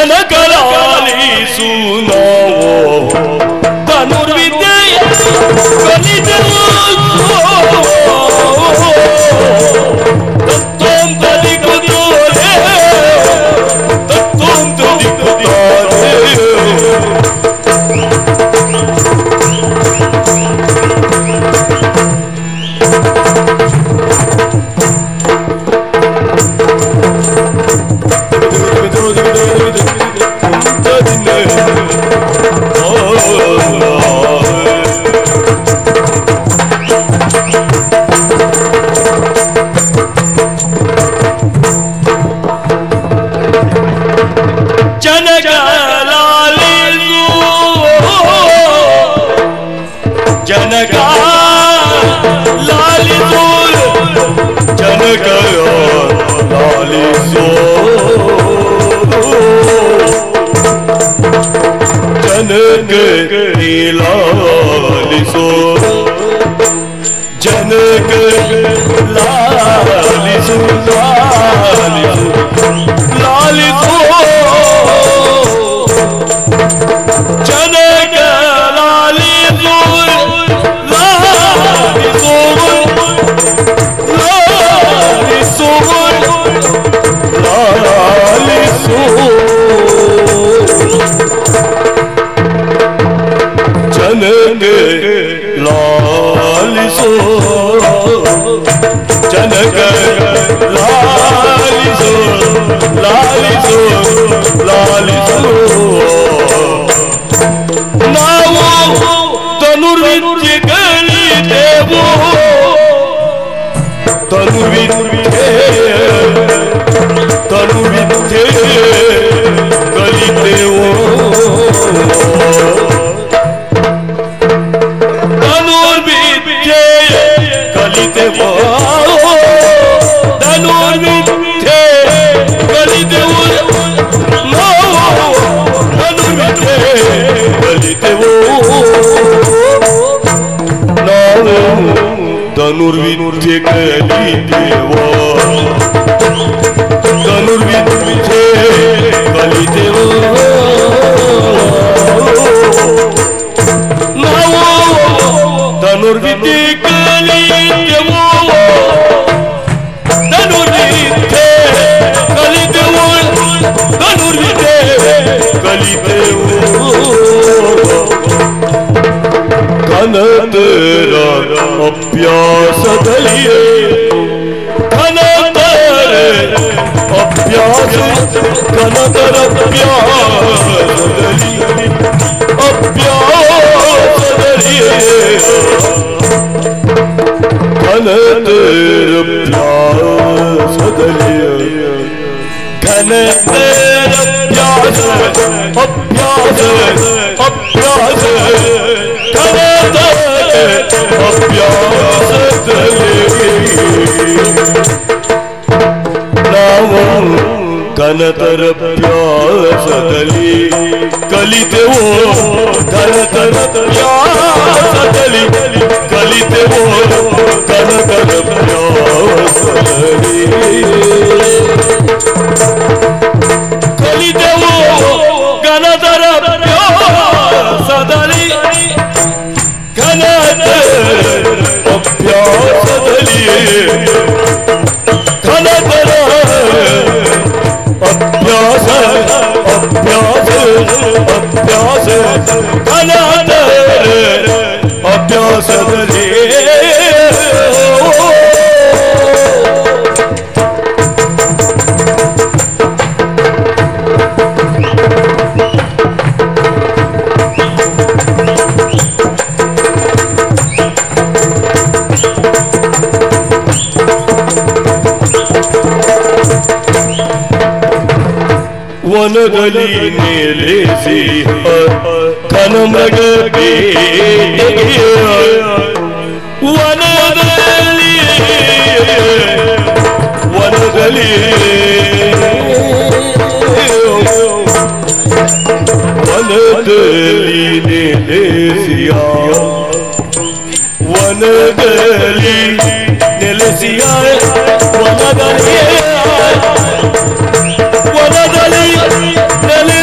ಜನಕಲಾಲಿಸು ನಾವು ಧನುರ್ವಿದ್ಯೆ ಕಲಿತೆವು ತತ್ವಂ ತದಿಗುತ್ತೋರೆ ತತ್ವಂ ತದಿಗುತ್ತಾರೆ ಧನುರ್ವಿದ್ಯೆ ಕಲಿತೆವೋ ಧನುರ್ವಿದ್ಯೆ ಕಲಿತೆವೋ ನಾವು ಧನುರ್ವಿದ್ಯೆ ಕಲಿತೆವೋ ಧನುರ್ವಿದ್ಯೆ ಕಲಿತೆವೋ ಧನುರ್ವಿದ್ಯೆ ಕಲಿತೆವೋ ಘನತರ ಅಭ್ಯಾಸದಲ್ಲಿಯೇ ಘನತರ ಅಭ್ಯಾಸ ಘನತರ ಅಭ್ಯಾಸದಲ್ಲಿಯೇ ಘನತರ ಅಭ್ಯಾಸದಲ್ಲಿಯೇ ಘನತರ ಅಭ್ಯಾಸ ಅಭ್ಯಾಸ ಅಭ್ಯಾಸ ನಾವು ಘನತರ ಅಭ್ಯಾಸದಲ್ಲಿ ಕಲಿತೆವೋ ಘನತರ ಅಭ್ಯಾಸದಲ್ಲಿ ಕಲಿತೆವೋ ಘನತರ ಅಭ್ಯಾಸದಲ್ಲಿ ಕಲಿತೆವೋ ಘನತರ ಅಭ್ಯಾಸದಲ್ಲಿ ಅಭ್ಯಾಸದಲ್ಲಿ ಘನತರ ಅಭ್ಯಾಸ ಅಭ್ಯಾಸ ಅಭ್ಯಾಸ ಘನತರ ಅಭ್ಯಾಸದಲ್ಲಿ ವನದಲ್ಲಿ ನೆಲೆಸಿ ಘನಮೃಗ ವನದಲ್ಲಿ ವನದಲ್ಲಿ ವನದಲ್ಲಿ ನೆಲೆಸಿಯ ವನದಲ್ಲಿ ನೆಲೆಸಿಯ ವನದಲ್ಲಿ ವನದಲ್ಲಿ ನೆಲೆ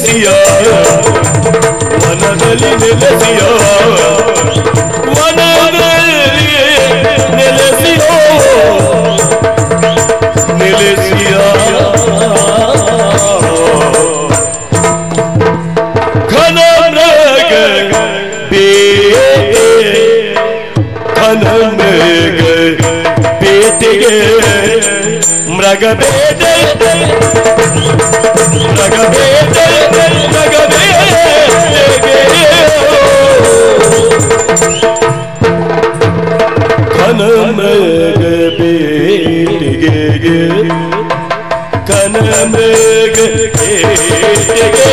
ನೆಲೆಸಿಯ ವನದಲ್ಲಿ ನೆಲೆಸಿಯ ವನದಲ್ಲಿ ನೆಲೆಸಿಯ ನೆಲೆಸಿಯ ಘನ ಮೃಗ ಬೇಟೆ ಘನ ಮೃಗ ಬೇಟೆಗೆ ಮೃಗ ಬೇಟೆ ಮೃಗ ಬೇಟೆ ಮೃಗ ಬೇಟೆಗೆ ಘನ ಮೃಗ ಬೇಟೆಗೆ ಘನ ಮೃಗ ಬೇಟೆಗೆ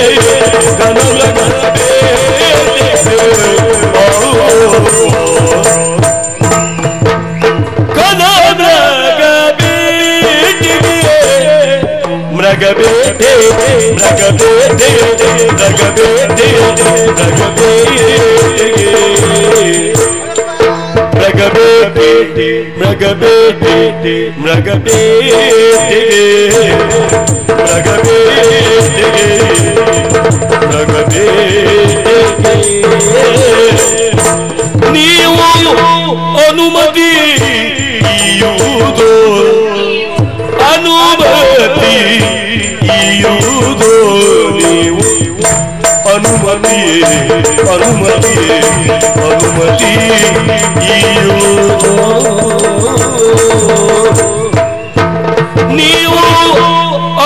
ಘನ ಮೃಗ ಮೃಗ ಬೇಟೆ ಮೃಗ ಬೇಟೆ ಮೃಗ ಬೇಟೆ ಮೃಗ ಬೇಟೆಗೆ ಮೃಗ ಬೇಟೆ ಮೃಗ ಬೇಟೆ ಮೃಗ ಬೇಟೆಗೆ ಮೃಗ ಬೇಟೆಗೆ ಮೃಗ ಬೇಟೆಗೆ ನೀವು ಅನುಮತಿ ಇಯುವುದು ಅನುಮತಿ ಇಯುವುದು ನೀವು ಅನುಮತಿ ಅನುಮತಿ ಅನುಮತಿ ಇಯುವುದು ನೀವು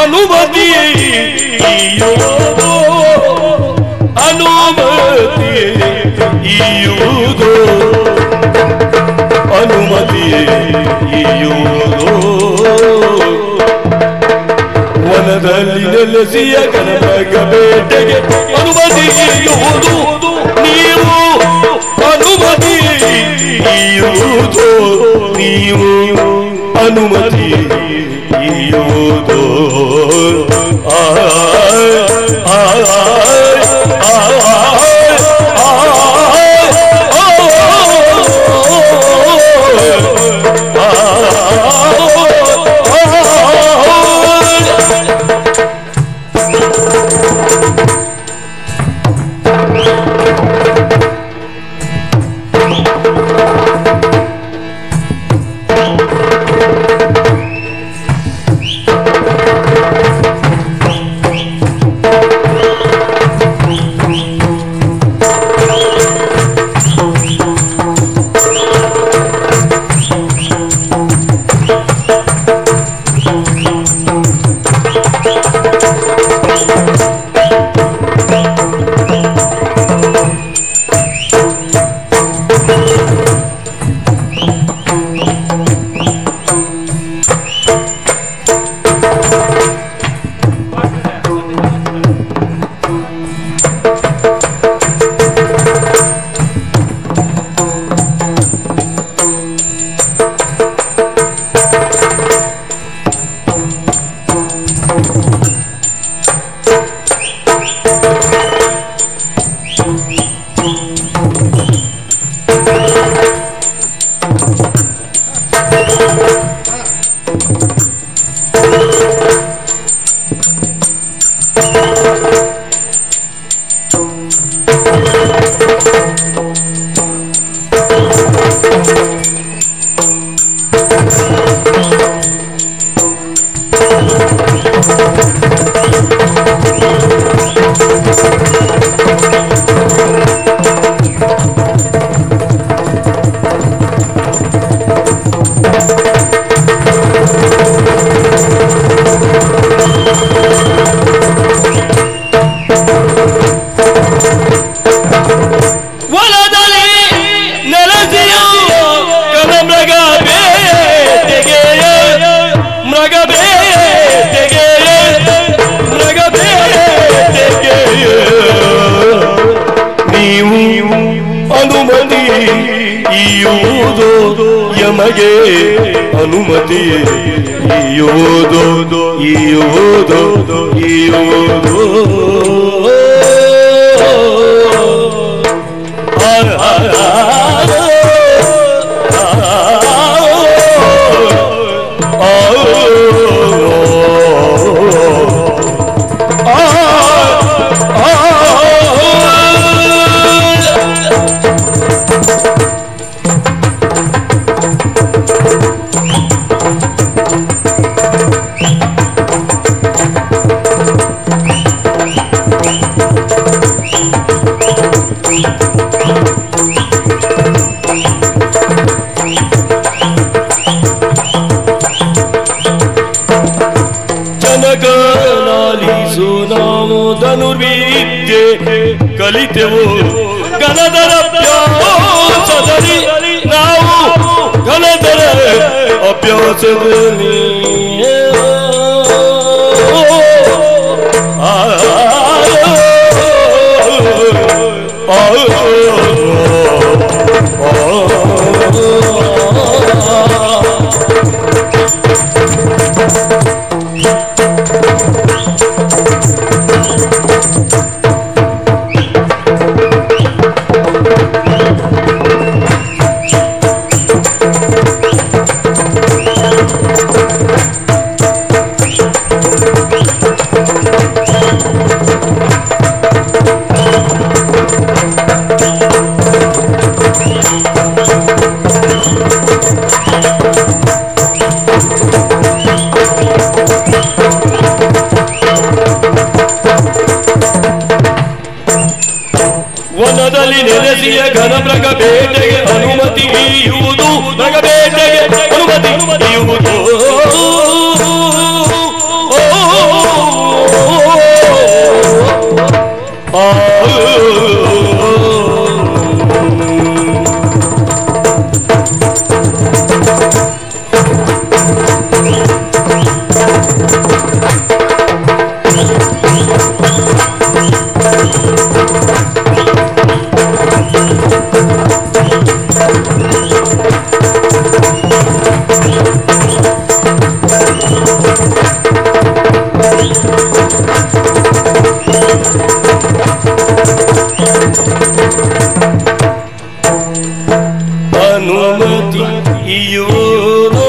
ಅನುಮತಿ ಇಯುವುದು ಅನುಮತಿ ಇಯುವುದು ಅನುಮತಿ ಇಯುವುದು ವನದಲ್ಲಿ ನೆಲೆಸಿಯ ಕನಕ ಬೇಟೆಗೆ ಅನುಮತಿ ಇಯುವುದು ನೀವು ಅನುಮತಿ ಇಯುವುದು ನೀವು ಅನುಮತಿ ಇಯುವುದು ಆ ಯಮಗೆ ಅನುಮತಿ ಇಯುವುದು ಇಯುವುದು ಇಯುವುದು ಜನಗಲಾಲಿಸು ನಾವು ಧನುರ್ವಿದ್ಯೆ ಕಲಿತೆವು ಗಣದರ ಅಭ್ಯಾಸದಲ್ಲಿ ನಾವು ಗಣದರ ಅಭ್ಯಾಸದಲ್ಲಿ ವನದಲ್ಲಿ ನೆಲೆಸಿಯ ಘನಮೃಗ ಬೇಟೆಗೆ ಅನುಮತಿ ಇಯುವುದು ಮೃಗ ಬೇಟೆಗೆ ಅನುಮತಿ ಇಯುವುದು ಅನುಮತಿ ಇಯುವುದು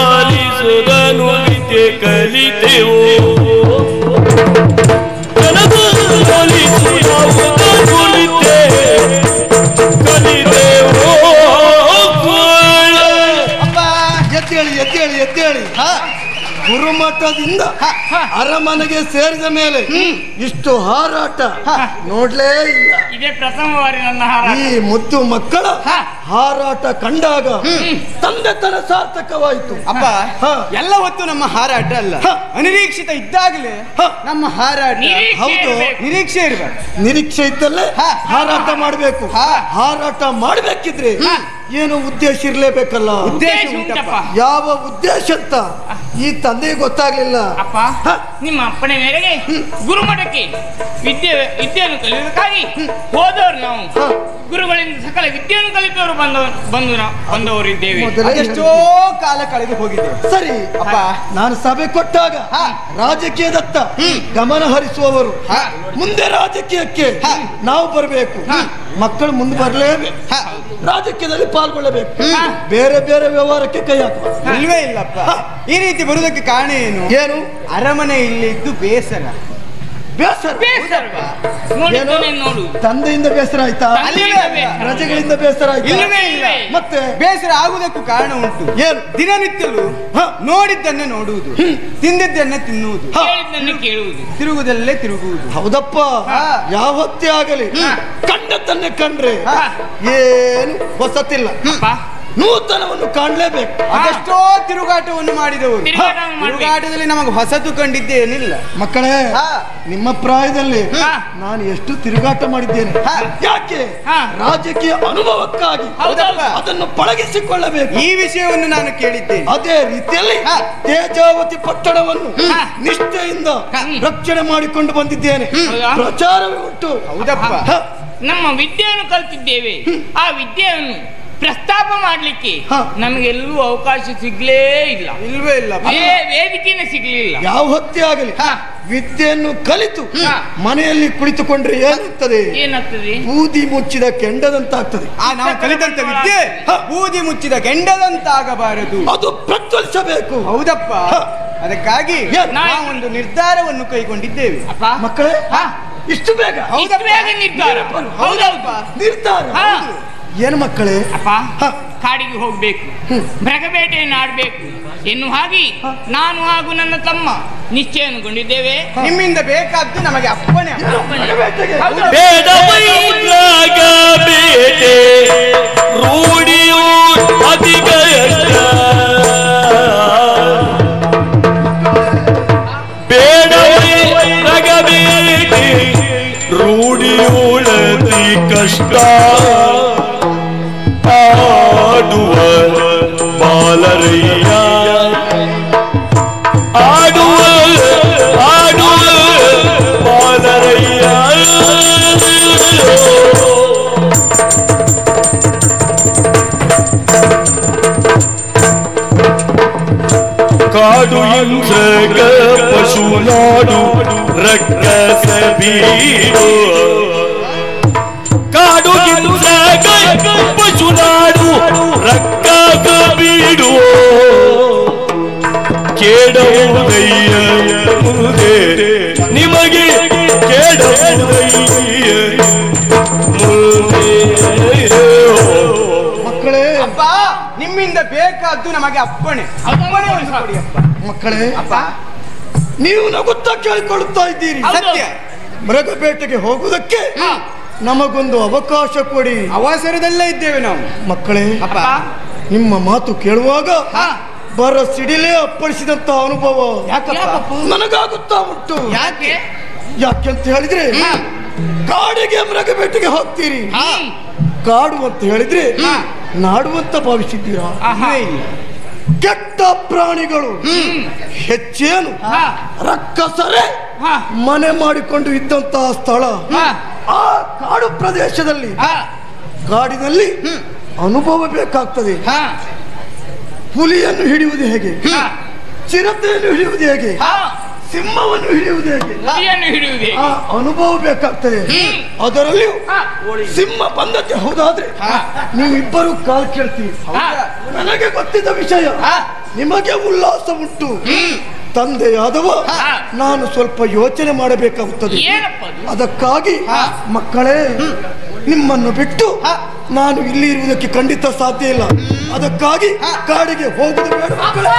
ಜನಗಲಾಲಿಸುವುದನ್ನು ವಿದ್ಯೆ ಕಲಿತೆವು ಎದ್ದೇಳಿ ಗುರುಮಠದಿಂದ ಅರಮನೆಗೆ ಸೇರಿದ ಮೇಲೆ ಇಷ್ಟು ಹಾರಾಟ ನೋಡ್ಲೇ ಇಲ್ಲ. ಇದೇ ಪ್ರಥಮ ಬಾರಿ ನನ್ನ ಹಾರಾಟ. ಈ ಮುದ್ದು ಮಕ್ಕಳ ಹಾರಾಟ ಕಂಡಾಗ ತಂದೆತನ ಸಾರ್ಥಕವಾಯಿತು. ಅಪ್ಪ ಎಲ್ಲ ಹೊತ್ತು ನಮ್ಮ ಹಾರಾಟ ಅಲ್ಲ, ಅನಿರೀಕ್ಷಿತ ಇದ್ದಾಗಲೇ ನಮ್ಮ ಹಾರಾಟ. ಹೌದು, ನಿರೀಕ್ಷೆ ಇರಬೇಕು. ನಿರೀಕ್ಷೆ ಇದ್ದಲ್ಲೇ ಹಾರಾಟ ಮಾಡಬೇಕು. ಹಾರಾಟ ಮಾಡಬೇಕಿದ್ರೆ ಏನು ಉದ್ದೇಶ ಇರ್ಲೇಬೇಕಲ್ಲ. ಉದ್ದೇಶ ಉಂಟಪ್ಪ. ಯಾವ ಉದ್ದೇಶ ಅಂತ ಈ ತಂದೆಗೆ ಗೊತ್ತಾಗ್ಲಿಲ್ಲ. ಅಪ್ಪ, ನಿಮ್ಮ ಅಪ್ಪಣೆ ಮೇರೆಗೆ ಗುರುಮಠಕ್ಕೆ ವಿದ್ಯೆಯನ್ನು ಕಲಿಯುವುದಕ್ಕಾಗಿ ಹೋದವರು ನಾವು. ಗುರುಗಳಿಂದ ಸಕಲ ವಿದ್ಯೆಯನ್ನು ಕಲಿತವರು ಬಂದವರು ಇದ್ದೇವೆ. ಎಷ್ಟೋ ಕಾಲ ಕಳೆದು ಹೋಗಿದೆ. ಸರಿ ಅಪ್ಪ, ನಾನು ಸಭೆ ಕೊಟ್ಟಾಗ ರಾಜಕೀಯದತ್ತ ಗಮನ ಹರಿಸುವವರು, ಮುಂದೆ ರಾಜಕೀಯಕ್ಕೆ ನಾವು ಬರಬೇಕು. ಮಕ್ಕಳು ಮುಂದೆ ಬರಲೇಬೇಕು, ರಾಜಕೀಯದಲ್ಲಿ ಪಾಲ್ಗೊಳ್ಳಬೇಕು. ಬೇರೆ ಬೇರೆ ವ್ಯವಹಾರಕ್ಕೆ ಕೈ ಹಾಕುವ ಇಲ್ವೇ ಇಲ್ಲಪ್ಪ. ಈ ರೀತಿ ಬರುವುದಕ್ಕೆ ಕಾರಣ ಏನು? ಅರಮನೆ ಇಲ್ಲಿದ್ದು ಬೇಸರ. ನೋಡು, ತಂದೆಯಿಂದ ಬೇಸರ ಆಯ್ತಾ? ಪ್ರಜೆಗಳಿಂದ ಬೇಸರ ಆಯ್ತಾ? ಮತ್ತೆ ಬೇಸರ ಆಗುವುದಕ್ಕೂ ಕಾರಣ ಉಂಟು. ಏನು? ದಿನನಿತ್ಯಲು ನೋಡಿದ್ದನ್ನೇ ನೋಡುವುದು, ತಿಂದಿದ್ದನ್ನೇ ತಿನ್ನುವುದು, ಕೇಳುವುದು, ತಿರುಗುದಲ್ಲೇ ತಿರುಗುವುದು. ಹೌದಪ್ಪ, ಯಾವತ್ತೇ ಆಗಲಿ ಕಂಡದ್ದನ್ನೇ ಕಂಡ್ರೆ ಏನು ಹೊಸತಿಲ್ಲ. ನೂತನವನ್ನು ಕಾಣಲೇಬೇಕು. ಅದೆಷ್ಟೋ ತಿರುಗಾಟವನ್ನು ಮಾಡಿದವರು. ತಿರುಗಾಟದಲ್ಲಿ ನಮಗೆ ಹೊಸತು ಕಂಡಿದ್ದೇನಿಲ್ಲ. ಮಕ್ಕಳೇ, ನಿಮ್ಮ ಪ್ರಾಯದಲ್ಲಿ ನಾನು ಎಷ್ಟು ತಿರುಗಾಟ ಮಾಡಿದ್ದೇನೆ. ಯಾಕೆ? ರಾಜಕೀಯ ಅನುಭವಕ್ಕಾಗಿ ಅದನ್ನು ಪಳಗಿಸಿಕೊಳ್ಳಬೇಕು. ಈ ವಿಷಯವನ್ನು ನಾನು ಕೇಳಿದ್ದೇನೆ. ಅದೇ ರೀತಿಯಲ್ಲಿ ತೇಜಾವತಿ ಪಟ್ಟಣವನ್ನು ನಿಷ್ಠೆಯಿಂದ ರಕ್ಷಣೆ ಮಾಡಿಕೊಂಡು ಬಂದಿದ್ದೇನೆ. ಪ್ರಚಾರವೇ ಉಂಟು. ಹೌದಪ್ಪ. ನಮ್ಮ ವಿದ್ಯೆಯನ್ನು ಕಲ್ತಿದ್ದೇವೆ. ಆ ವಿದ್ಯೆಯನ್ನು ಪ್ರಸ್ತಾಪ ಮಾಡ್ಲಿಕ್ಕೆ ನಮಗೆಲ್ಲೂ ಅವಕಾಶ ಸಿಗ್ಲೇ ಇಲ್ಲ. ಇಲ್ವೇ ಇಲ್ಲ. ವೇದಿಕೆನೇ ಸಿಗ್ಲಿಲ್ಲ. ಯಾವ ಹೊತ್ತೇ ಆಗಲಿ ವಿದ್ಯೆಯನ್ನು ಕಲಿತು ಮನೆಯಲ್ಲಿ ಕುಳಿತುಕೊಂಡ್ರೆ ಏನಾಗ್ತದೆ? ಬೂದಿ ಮುಚ್ಚಿದ ಕೆಂಡದಂತಾಗ್ತದೆ. ನಾವು ಕಲಿತಂತ ವಿದ್ಯೆ ಬೂದಿ ಮುಚ್ಚಿದ ಕೆಂಡದಂತಾಗಬಾರದು. ಅದು ಪ್ರಜ್ವಲಿಸಬೇಕು. ಹೌದಪ್ಪ. ಅದಕ್ಕಾಗಿ ನಾವು ಒಂದು ನಿರ್ಧಾರವನ್ನು ಕೈಗೊಂಡಿದ್ದೇವೆ. ಮಕ್ಕಳೇ, ಇಷ್ಟು ಬೇಗ? ನಿರ್ಧಾರ. ಹೌದಪ್ಪ, ನಿರ್ಧಾರ. ಏನು ಮಕ್ಕಳೇ? ಅಪ್ಪ, ಕಾಡಿಗೆ ಹೋಗ್ಬೇಕು, ಮೃಗಬೇಟೆಯನ್ನು ಆಡ್ಬೇಕು ಎನ್ನು ಹಾಗೆ ನಾನು ಹಾಗೂ ನನ್ನ ತಮ್ಮ ನಿಶ್ಚಯಗೊಂಡಿದ್ದೇವೆ. ನಿಮ್ಮಿಂದ ಬೇಕಾದ್ದು ನಮಗೆ ಅಪ್ಪಣೆ. ರೂಢಿಯು ಅಧಿಕ ಬೇಡವೇ ರಗಬೇಕೆ ರೂಢಿಯುಳತಿ ಕಷ್ಟ ಆಡುವ ಬಾಲರಯ್ಯ ಆಡುವ ಬಾಲರಯ್ಯ ಕಾಡು ಹಿಂಸಕ ಪಶುನಾಡು ರಕ್ಕಸ ಬೀಡು ಕಾಡು ಹಿಂಸಕ ಪಶುನಾಡು ರಕ್ಕಸ ಬೀಡು ಕೇಳುವುದಯ್ಯ ಮುಂದೆ ನಿಮಗೆ ಕೇಳುವುದಯ್ಯ ಮಕ್ಕಳೇ, ಅಪ್ಪ, ನಿಮ್ಮಿಂದ ಬೇಕಾದ್ದು ನಮಗೆ ಅಪ್ಪಣೆ. ಮಕ್ಕಳೇ, ಅಪ್ಪ, ನೀವು ನಗುತ್ತಾ ಕೇಳಿಕೊಳ್ಳುತ್ತಾ ಇದ್ದೀರಿ. ಸತ್ಯ. ಮೃಗಪೇಟೆಗೆ ಹೋಗುವುದಕ್ಕೆ ನಮಗೊಂದು ಅವಕಾಶ ಕೊಡಿ. ಅವಸರದಲ್ಲೇ ಇದ್ದೇವೆ ನಾವು. ಮಕ್ಕಳೇ, ಅಪ್ಪ, ನಿಮ್ಮ ಮಾತು ಕೇಳುವಾಗ ಬರ ಸಿಡಿಲೇ ಅಪ್ಪಳಿಸಿದಂತ ಅನುಭವ ನನಗಾಗುತ್ತಾ ಉಂಟು. ಯಾಕೆಂತ ಹೇಳಿದ್ರೆ, ಕಾಡಿಗೆ ಮೃಗಪೇಟೆಗೆ ಹೋಗ್ತೀರಿ. ಕಾಡು ಅಂತ ಹೇಳಿದ್ರೆ ನಾಡು ಅಂತ ಭಾವಿಸಿದ್ದೀರಾ? ಕೆಟ್ಟ ಪ್ರಾಣಿಗಳು ಹೆಚ್ಚೇನು ರಕ್ಕಸರೇ ಮನೆ ಮಾಡಿಕೊಂಡು ಇದ್ದಂತಹ ಸ್ಥಳ. ಆ ಕಾಡು ಪ್ರದೇಶದಲ್ಲಿ ಕಾಡಿನಲ್ಲಿ ಅನುಭವ ಬೇಕಾಗ್ತದೆ. ಹುಲಿಯನ್ನು ಹಿಡಿಯುವುದು ಹೇಗೆ, ಚಿರತೆಯನ್ನು ಹಿಡಿಯುವುದು ಹೇಗೆ, ಸಿಂಹವನ್ನು ಹಿಡಿಯುವುದು ಹೇಗೆ, ಆ ಅನುಭವ ಬೇಕಾಗ್ತದೆ. ಅದರಲ್ಲಿಯೂ ಸಿಂಹ ಬಂದಕ್ಕೆ ಹೋದಾದ್ರೆ ನೀವಿಬ್ಬರು ಕಾಲ್ ಕೇಳ್ತೀವಿ. ನನಗೆ ಗೊತ್ತಿದ್ದ ವಿಷಯ, ನಿಮಗೆ ಉಲ್ಲಾಸ ಉಂಟು. ತಂದೆಯಾದವ ನಾನು ಸ್ವಲ್ಪ ಯೋಚನೆ ಮಾಡಬೇಕಾಗುತ್ತದೆ. ಅದಕ್ಕಾಗಿ ಮಕ್ಕಳೇ, ನಿಮ್ಮನ್ನು ಬಿಟ್ಟು ನಾನು ಇಲ್ಲಿ ಇರುವುದಕ್ಕೆ ಖಂಡಿತ ಸಾಧ್ಯ ಇಲ್ಲ. ಅದಕ್ಕಾಗಿ ಕಾಡಿಗೆ ಹೋಗುವುದು ಬೇಡ ಮಕ್ಕಳೇ.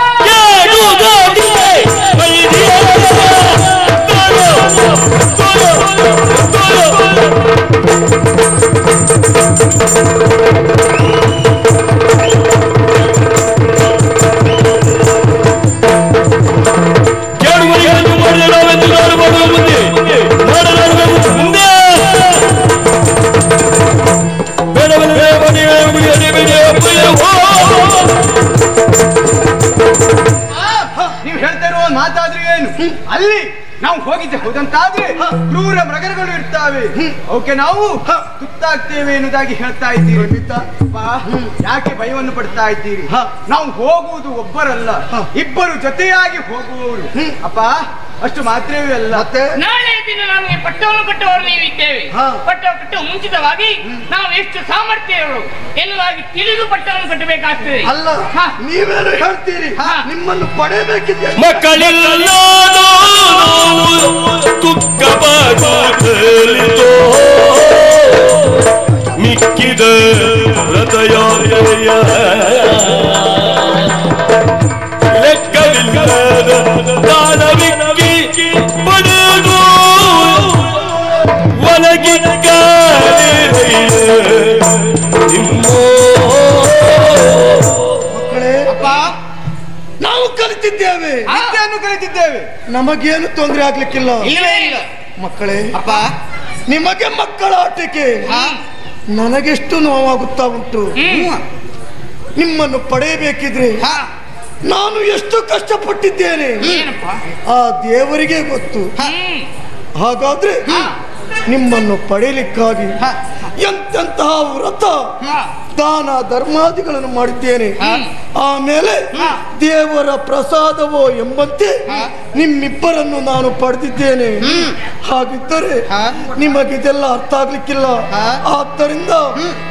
ನೀವು ಹೇಳ್ತಾ ಇರುವ ಮಾತಾದ್ರೆ ಏನು? ಅಲ್ಲಿ ನಾವು ಹೋಗಿದ್ದೆ ಹೋದಂತಾದ್ರೆ ಕ್ರೂರ ಮೃಗಗಳು ಇರ್ತಾವೆ, ಅವಕ್ಕೆ ನಾವು ತುತ್ತಾಗ್ತೇವೆ ಎನ್ನುವುದಾಗಿ ಹೇಳ್ತಾ ಇದ್ದೀರಿ. ಯಾಕೆ ಭಯವನ್ನು ಪಡ್ತಾ ಇದ್ದೀರಿ? ನಾವು ಹೋಗುವುದು ಒಬ್ಬರಲ್ಲ, ಇಬ್ಬರು ಜೊತೆಯಾಗಿ ಹೋಗುವವರು. ಅಪ್ಪ, ಅಷ್ಟು ಮಾತ್ರವೇ ಅಲ್ಲ, ನಾಳೆ ದಿನ ನಮಗೆ ಪಟ್ಟವನ್ನು ಕಟ್ಟುವವರು ನೀವಿದ್ದೇವೆ. ಪಟ್ಟ ಕಟ್ಟುವ ಮುಂಚಿತವಾಗಿ ನಾವು ಎಷ್ಟು ಸಾಮರ್ಥ್ಯಗಳು ಎನ್ನುವಾಗಿ ತಿಳಿದು ಪಟ್ಟವನ್ನು ಕಟ್ಟಬೇಕಾಗ್ತದೆ. ಅಲ್ಲ, ನೀವೇನು ಹೇಳ್ತೀರಿ? ನಿಮ್ಮನ್ನು ಪಡೆಯಬೇಕಿದೆ. ಮಕ್ಕಳೆಲ್ಲ ತುಕ್ಕಬಾಗಲಿತೋ ಮಿಕ್ಕಿದ ಹೃದಯ ಲೆಕ್ಕವಿಲ್ಲದ ದಾನವಿಕ್ಕಿ ಪಡೆದು ಒಳಗಿಕ್ಕ ನಾವು ಕಲಿತಿದ್ದೇವೆ, ವಿದ್ಯೆಯನ್ನು ಕಲಿತಿದ್ದೇವೆ. ನಮಗೇನು ತೊಂದರೆ ಆಗ್ಲಿಕ್ಕಿಲ್ಲ. ಇಲ್ಲವೇ ಇಲ್ಲ ಮಕ್ಕಳೇ, ಅಪ್ಪ ನಿಮಗೆ ಮಕ್ಕಳ ಆಟಿಕೆ ನನಗೆಷ್ಟು ನೋವಾಗುತ್ತಾ ಉಂಟು. ನಿಮ್ಮನ್ನು ಪಡೆಯಬೇಕಿದ್ರೆ ನಾನು ಎಷ್ಟು ಕಷ್ಟಪಟ್ಟಿದ್ದೇನೆ ಏನಪ್ಪ ಆ ದೇವರಿಗೆ ಗೊತ್ತು. ಹಾಗಾದ್ರೆ ನಿಮ್ಮನ್ನು ಪಡೆಯಲಿಕ್ಕಾಗಿ ಎಂತೆಂತಹ ವ್ರತ ದಾನ ಧರ್ಮಾದಿಗಳನ್ನು ಮಾಡಿದ್ದೇನೆ. ಆಮೇಲೆ ದೇವರ ಪ್ರಸಾದವೋ ಎಂಬಂತೆ ನಿಮ್ಮಿಬ್ಬರನ್ನು ನಾನು ಪಡೆದಿದ್ದೇನೆ. ಹಾಗಿದ್ದರೆ ನಿಮಗಿದೆಲ್ಲ ಅರ್ಥ ಆಗ್ಲಿಕ್ಕಿಲ್ಲ. ಆದ್ದರಿಂದ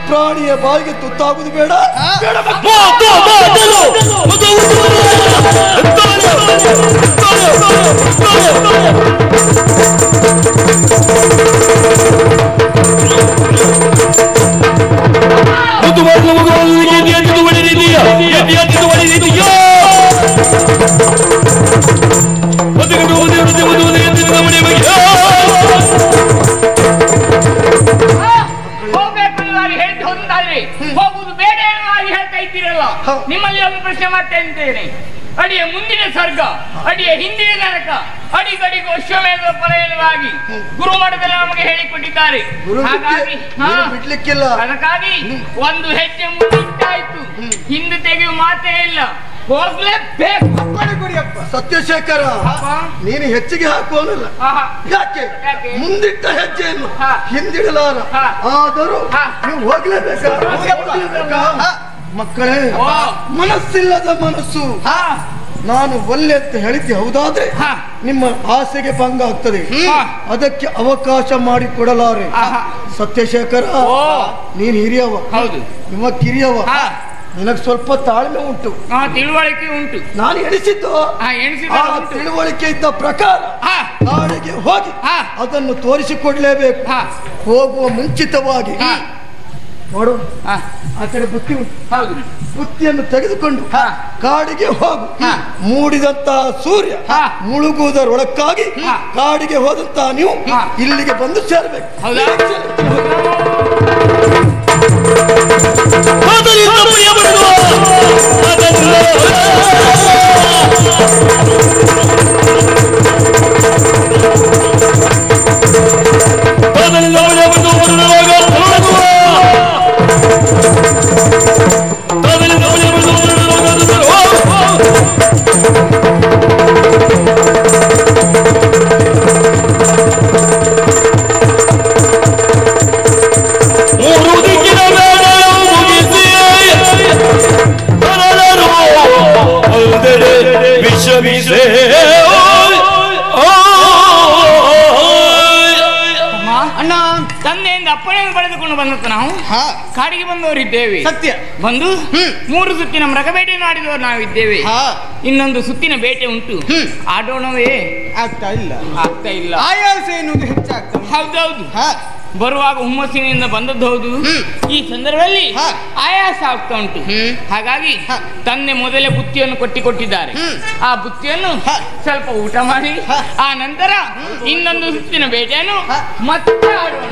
ಪ್ರಾಣಿಯ ಬಾಯಿಗೆ ತುತ್ತಾಗುವುದು ಬೇಡ. ಹೋಗುವುದು ಬೇಡ ಆಗಿ ಹೇಳ್ತಾ ಇದ್ದೀರಲ್ಲ. ನಿಮ್ಮಲ್ಲಿ ಒಂದು ಪ್ರಶ್ನೆ ಮಾಡ್ತಾ ಇದ್ದೇನೆ. ಅಡಿಯ ಮುಂದಿನ ಸ್ವರ್ಗ, ಅಡಿಯ ಹಿಂದಿನ ನರಕ, ಅಡಿಗಡಿಗೂ ಅಶ್ವಮೇಧ ಫಲವಾಗಿ ಗುರುಮಠದಲ್ಲಿ ನಮಗೆ ಹೇಳಿಕೊಟ್ಟಿದ್ದಾರೆ. ಹಾಗಾಗಿ ಬಿಡ್ಲಿಕ್ಕಿಲ್ಲ. ಅದಕ್ಕಾಗಿ ಒಂದು ಹೆಜ್ಜೆ ಮುಂದೆ ಇಟ್ಟಾಯ್ತು, ಹಿಂದೆ ತೆಗೆಯುವ ಮಾತೇ ಇಲ್ಲ. ಹೋಗ್ಲೇಬೇಕು. ಸತ್ಯಶೇಖರ, ನೀನು ಹೆಚ್ಚಿಗೆ ಹಾಕುವನಲ್ಲ. ಯಾಕೆ ಮುಂದಿಟ್ಟ ಹೆಜ್ಜೆಯನ್ನು ಹಿಂದಿಡಲಾರ. ಆದರೂ ನೀವು ಹೋಗ್ಲೇಬೇಕಾ? ಮಕ್ಕಳೇ, ಮನಸ್ಸಿಲ್ಲದ ಮನಸ್ಸು. ನಾನು ಒಲ್ಲೆ ಅಂತ ಹೇಳಿದ್ದೆ ಹೌದಾದ್ರೆ ನಿಮ್ಮ ಆಸೆಗೆ ಭಂಗ ಆಗ್ತದೆ. ಅದಕ್ಕೆ ಅವಕಾಶ ಮಾಡಿಕೊಡಲಾರೆ. ಸತ್ಯಶೇಖರ, ನೀನು ಹಿರಿಯವ, ನಿಮ್ಮ ಕಿರಿಯವ, ನಿನಗೆ ಸ್ವಲ್ಪ ತಾಳ್ಮೆ ಉಂಟು, ತಿಳುವಳಿಕೆ ಉಂಟು. ನಾನು ಎಣಿಸಿದ್ದು ತಿಳುವಳಿಕೆ ಇದ್ದ ಪ್ರಕಾರ ನಾಳೆಗೆ ಹೋಗಿ ಅದನ್ನು ತೋರಿಸಿಕೊಡ್ಲೇಬೇಕು. ಹೋಗುವ ಮುಂಚಿತವಾಗಿ ನೋಡು, ಆ ಕಡೆ ಬುತ್ತಿ ಉಂಟು, ಬುತ್ತಿಯನ್ನು ತೆಗೆದುಕೊಂಡು ಕಾಡಿಗೆ ಹೋಗು. ಮೂಡಿದಂತಹ ಸೂರ್ಯ ಮುಳುಗುವುದರೊಳಕ್ಕಾಗಿ ಕಾಡಿಗೆ ಹೋದಂತಹ ನೀವು ಇಲ್ಲಿಗೆ ಬಂದು ಸೇರಬೇಕು. ಅಣ್ಣ, ತಂದೆಯಿಂದ ಅಪ್ಪಣೆಯನ್ನು ಪಡೆದುಕೊಂಡು ಬಂದಂತ ನಾವು ಕಾಡಿಗೆ ಬಂದವರಿದ್ದೇವೆ. ಸತ್ಯ. ಬಂದು 3 ಸುತ್ತಿನ ಮೃಗಬೇಟೆಯನ್ನು ಆಡಿದವರು ನಾವಿದ್ದೇವೆ. ಇನ್ನೊಂದು ಸುತ್ತಿನ ಬೇಟೆ ಉಂಟು. ಆಡೋಣವೇ? ಆಗ್ತಾ ಇಲ್ಲ. ಆಯಾಸ ಎನ್ನುವುದು ಹೆಚ್ಚಾಗ್ತದೆ. ಹೌದೌದು. ಬರುವಾಗ ಹುಮ್ಮಸ್ಸಿನಿಂದ ಬಂದದ್ದು ಹೌದು. ಈ ಸಂದರ್ಭದಲ್ಲಿ ಆಯಾಸ ಆಗ್ತಾ ಉಂಟು. ಹಾಗಾಗಿ ತಂದೆ ಮೊದಲೇ ಬುತ್ತಿಯನ್ನು ಕೊಟ್ಟಿದ್ದಾರೆ. ಆ ಬುತ್ತಿಯನ್ನು ಸ್ವಲ್ಪ ಊಟ ಮಾಡಿ ಆ ನಂತರ ಇನ್ನೊಂದು ಸುತ್ತಿನ ಬೇಟೆಯನ್ನು ಮತ್ತೆ ಆಡೋಣ.